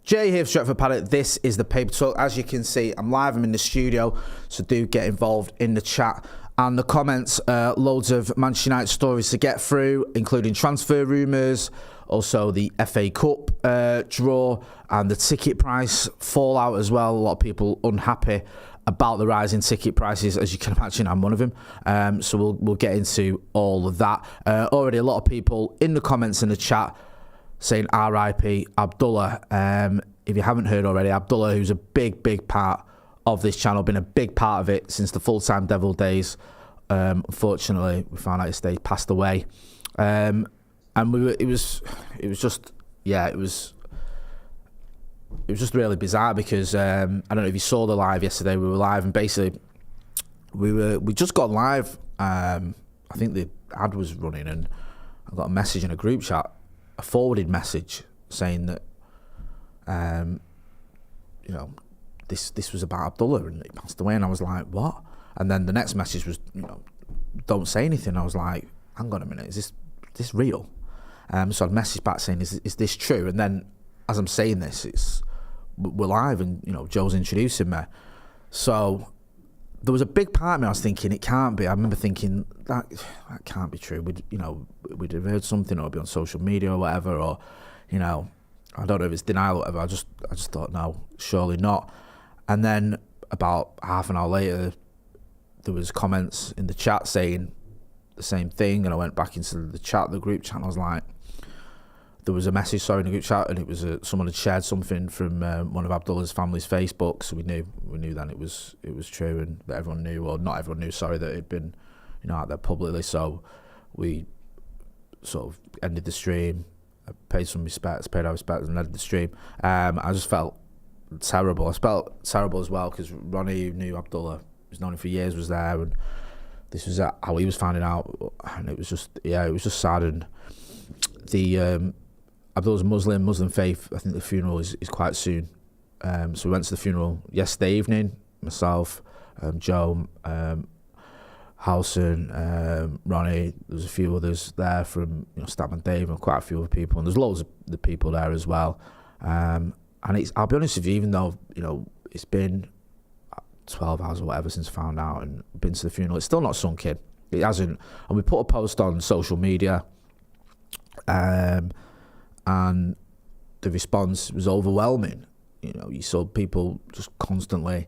Jay here for Stretford Paddock. This is the Paper Talk. As you can see, I'm live. I'm in the studio, so do get involved in the chat and the comments. Loads of Manchester United stories to get through, including transfer rumours, also the FA Cup draw and the ticket price fallout as well. A lot of people unhappy about the rising ticket prices, as you can imagine. I'm one of them. So we'll get into all of that. Already a lot of people in the comments in the chat saying RIP Abdullah. If you haven't heard already, Abdullah, who's a big part of this channel, been a big part of it since the full-time Devil days. Unfortunately, we found out he passed away. And it was just really bizarre because I don't know if you saw the live yesterday. We were live and basically we just got live. I think the ad was running and I got a message in a group chat, a forwarded message saying that this was about Abdullah and he passed away, and I was like, what? And then the next message was, don't say anything. I was like, hang on a minute, is this real? So I'd message back saying, is this true? And then as I'm saying this, we're live and Joe's introducing me. So there was a big part of me I was thinking it can't be. I remember thinking that can't be true. We'd have heard something, or it'd be on social media or whatever, or I don't know if it's denial or whatever. I just thought, no, surely not. And then about half an hour later, there was comments in the chat saying the same thing, and I went back into the chat, the group chat, and I was like, there was a message, in the group chat, and it was someone had shared something from one of Abdullah's family's Facebook, so we knew then it was true, and that everyone knew, or not everyone knew, sorry, that it'd been out there publicly. So we sort of ended the stream, paid our respects, and ended the stream. I just felt terrible. I felt terrible as well because Ronnie, who knew Abdullah, who's known him for years, was there, and this was how he was finding out, and it was just sad. And the Abdullah's Muslim faith, I think the funeral is quite soon. So we went to the funeral yesterday evening, myself, Joe, Howson, Ronnie, there's a few others there from Statman Dave and quite a few other people, and there's loads of the people there as well. And I'll be honest with you, even though it's been 12 hours or whatever since I found out and been to the funeral, it's still not sunk in. It hasn't. And we put a post on social media, and the response was overwhelming. You saw people just constantly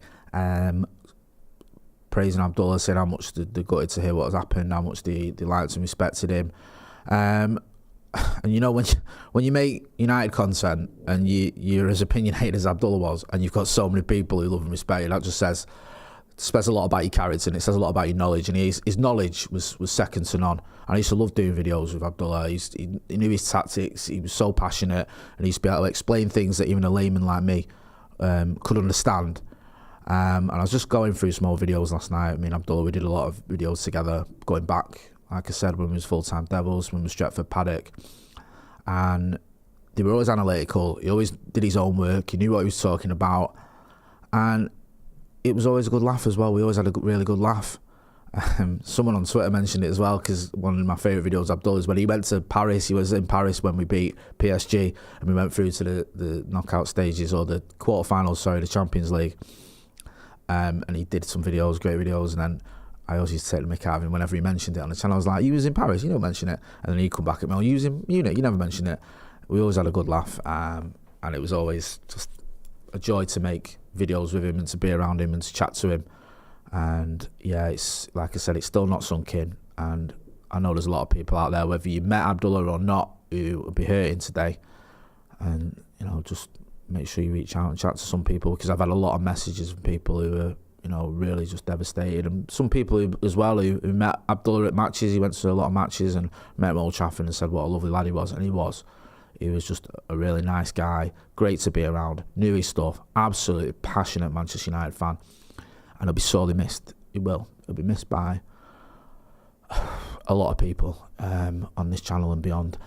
praising Abdullah, saying how much they gutted to hear what has happened, how much they liked and respected him. And when you make United content and you're as opinionated as Abdullah was, and you've got so many people who love and respect you, that just says a lot about your character, and it says a lot about your knowledge. And his knowledge was second to none. And I used to love doing videos with Abdullah. He knew his tactics. He was so passionate, and he used to be able to explain things that even a layman like me could understand. And I was just going through some old videos last night. Me and Abdullah, we did a lot of videos together, going back, like I said, when we was full-time Devils, when we was Stretford Paddock. And they were always analytical. He always did his own work. He knew what he was talking about. And it was always a good laugh as well. We always had a really good laugh. Someone on Twitter mentioned it as well, because one of my favourite videos, Abdullah's, when he went to Paris. He was in Paris when we beat PSG, and we went through to the knockout stages, or the quarterfinals, the Champions League. And he did some videos, great videos, and then I always used to take the mick out of him whenever he mentioned it on the channel. I was like, you was in Paris, you don't mention it. And then he'd come back at me, oh, you never mentioned it. We always had a good laugh, and it was always just a joy to make videos with him and to be around him and to chat to him. And yeah, it's like I said, it's still not sunk in, and I know there's a lot of people out there, whether you met Abdullah or not, who will be hurting today. And just make sure you reach out and chat to some people, because I've had a lot of messages from people who are really just devastated, and some people who met Abdullah at matches. He went to a lot of matches and met him at Old Trafford and said what a lovely lad he was, and he was just a really nice guy, great to be around, knew his stuff, absolutely passionate Manchester United fan, and he'll be sorely missed. He'll be missed by a lot of people on this channel and beyond.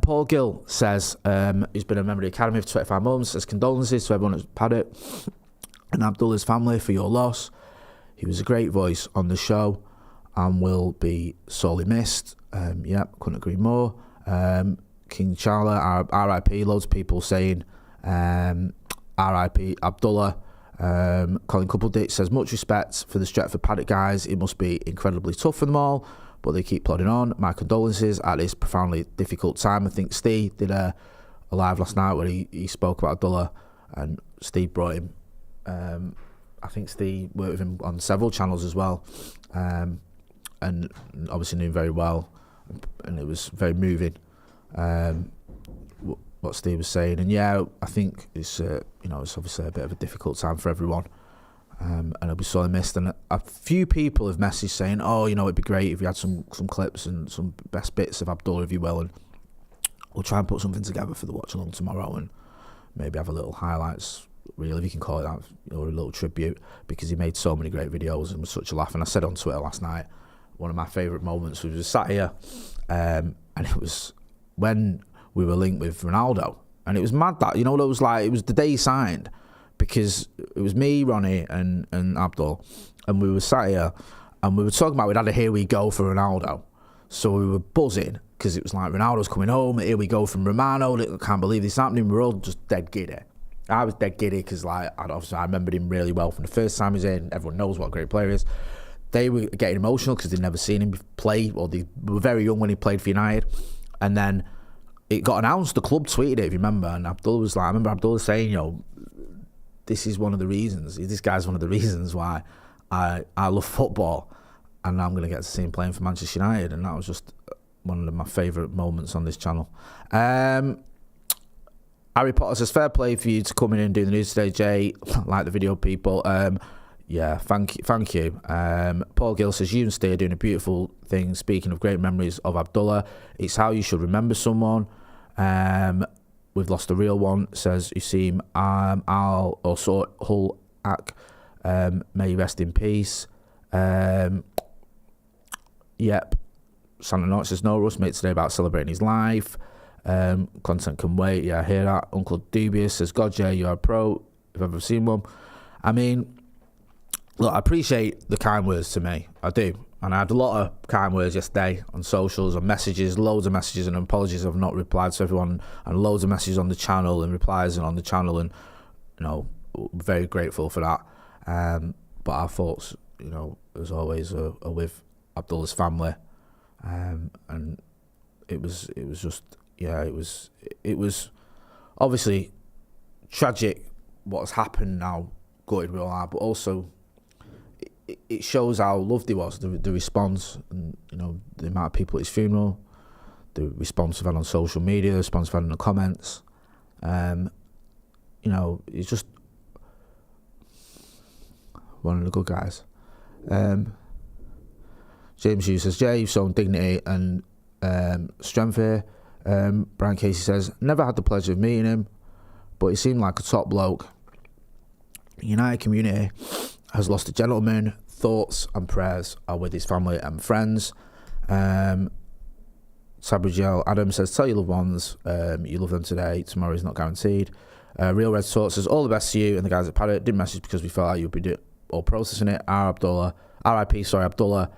Paul Gill says he's been a member of the Academy for 25 months, says condolences to everyone at Paddock and Abdullah's family for your loss. He was a great voice on the show and will be sorely missed. Couldn't agree more. King Charla, RIP, loads of people saying RIP Abdullah. Colin Coupleditch says, much respect for the Stretford Paddock guys. It must be incredibly tough for them all, but they keep plodding on. My condolences at this profoundly difficult time. I think Steve did a live last night where he spoke about Abdullah, and Steve brought him. I think Steve worked with him on several channels as well, and obviously knew him very well, and it was very moving. What Steve was saying, and yeah, I think it's it's obviously a bit of a difficult time for everyone, and it'll be sorely missed. And a few people have messaged saying, "Oh, it'd be great if you had some clips and some best bits of Abdullah, if you will, and we'll try and put something together for the watch along tomorrow, and maybe have a little highlights reel, if you can call it that, or a little tribute, because he made so many great videos and was such a laugh." And I said on Twitter last night, one of my favourite moments was we sat here, and it was when we were linked with Ronaldo, and it was mad that, it was like, it was the day he signed, because it was me, Ronnie, and Abdul, and we were sat here, and we were talking about we'd had a here we go for Ronaldo, so we were buzzing, because it was like, Ronaldo's coming home, here we go from Romano, I can't believe this is happening, we're all just dead giddy. I was dead giddy, because I remembered him really well from the first time he was in, everyone knows what a great player he is. They were getting emotional, because they'd never seen him play, or they were very young when he played for United, and then it got announced, the club tweeted it, if you remember, and Abdullah was like, I remember Abdullah saying, this is one of the reasons, this guy's one of the reasons why I love football, and I'm going to get to see him playing for Manchester United, and that was just one of my favourite moments on this channel. Harry Potter says, fair play for you to come in and do the news today, Jay, like the video people. Yeah, thank you. Paul Gill says, you and Steve are doing a beautiful thing. Speaking of great memories of Abdullah, it's how you should remember someone. We've lost a real one, says Useem Al or Hull Ak. May you rest in peace. Yep. Santa Night says, no rush, mate, today about celebrating his life. Content can wait. Yeah, I hear that. Uncle Dubious says, God, yeah, you're a pro, if I've ever seen one. I mean, look, I appreciate the kind words to me. I do. And I had a lot of kind words yesterday on socials, on messages, loads of messages, and apologies I've not replied to everyone, and loads of messages on the channel and replies and on the channel, and very grateful for that. But our thoughts, as always, are with Abdullah's family, and it was just, yeah, it was obviously tragic what's happened now, gutted we all are, but also it shows how loved he was, the response, and the amount of people at his funeral, the response we've had on social media, the response we've had in the comments. He's just one of the good guys. James Hughes says, Jay, you've shown dignity and strength here. Brian Casey says, never had the pleasure of meeting him, but he seemed like a top bloke. The United community has lost a gentleman. Thoughts and prayers are with his family and friends. Sabrigel Adam says, tell your loved ones you love them today. Tomorrow is not guaranteed. Real Red Talk says, all the best to you and the guys at Paddock. Didn't message because we felt like you'd be all processing it. Abdullah, R.I.P. Abdullah,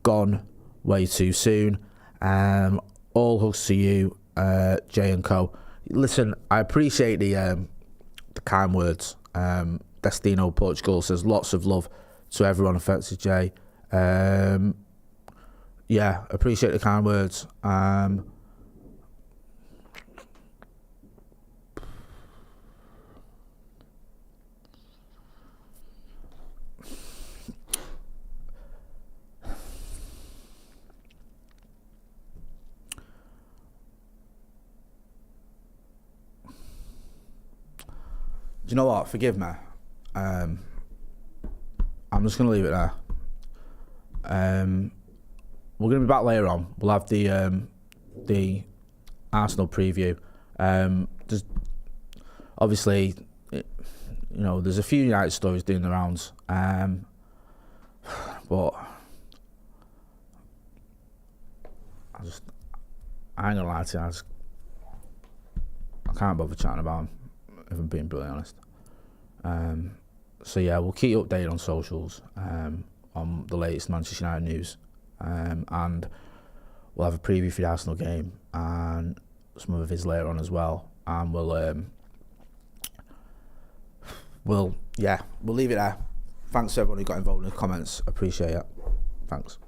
gone way too soon. All hugs to you, Jay and Co. Listen, I appreciate the kind words. Destino Portugal says, lots of love to everyone affected, Jay. Yeah, appreciate the kind words. Do you know what? Forgive me. I'm just going to leave it there. We're going to be back later on. We'll have the Arsenal preview. There's obviously, there's a few United stories doing the rounds. But I ain't gonna lie to you. I can't bother chatting about them, if I'm being brutally honest. So yeah, we'll keep you updated on socials, on the latest Manchester United news, and we'll have a preview for the Arsenal game and some of his later on as well, and we'll we'll leave it there. Thanks to everyone who got involved in the comments. Appreciate it. Thanks.